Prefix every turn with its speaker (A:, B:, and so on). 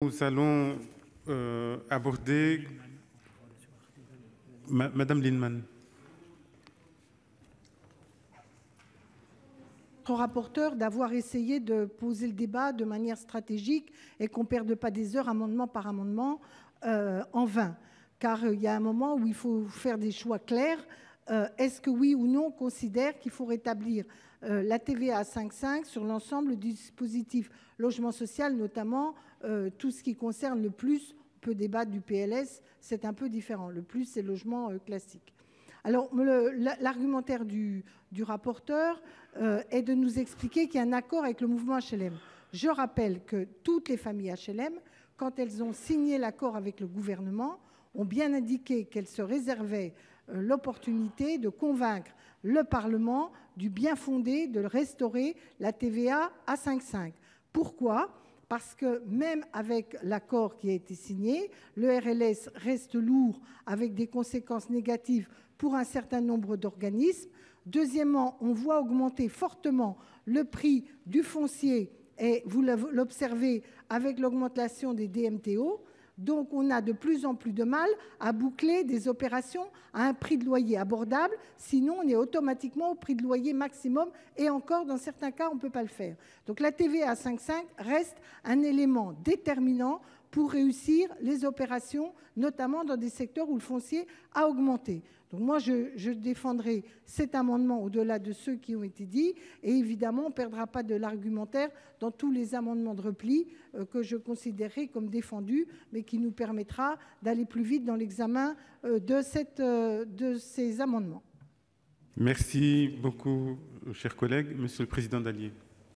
A: Nous allons aborder... Madame Lienemann.
B: Rapporteur d'avoir essayé de poser le débat de manière stratégique et qu'on ne perde pas des heures amendement par amendement en vain. Car il y a un moment où il faut faire des choix clairs. Est-ce que oui ou non on considère qu'il faut rétablir la TVA à 5,5 sur l'ensemble du dispositif logement social, notamment tout ce qui concerne le plus, on peut débattre du PLS, c'est un peu différent. Le plus, c'est le logement classique. Alors, l'argumentaire du rapporteur est de nous expliquer qu'il y a un accord avec le mouvement HLM. Je rappelle que toutes les familles HLM, quand elles ont signé l'accord avec le gouvernement, ont bien indiqué qu'elles se réservaient l'opportunité de convaincre le Parlement du bien fondé de restaurer la TVA à 5,5. Pourquoi ? Parce que même avec l'accord qui a été signé, le RLS reste lourd avec des conséquences négatives pour un certain nombre d'organismes. Deuxièmement, on voit augmenter fortement le prix du foncier et vous l'observez avec l'augmentation des DMTO. Donc, on a de plus en plus de mal à boucler des opérations à un prix de loyer abordable. Sinon, on est automatiquement au prix de loyer maximum et encore, dans certains cas, on ne peut pas le faire. Donc, la TVA à 5,5 reste un élément déterminant pour réussir les opérations, notamment dans des secteurs où le foncier a augmenté. Donc moi, je défendrai cet amendement au-delà de ceux qui ont été dits. Et évidemment, on ne perdra pas de l'argumentaire dans tous les amendements de repli que je considérerai comme défendus, mais qui nous permettra d'aller plus vite dans l'examen de ces amendements.
A: Merci beaucoup, chers collègues. Monsieur le Président Dallier.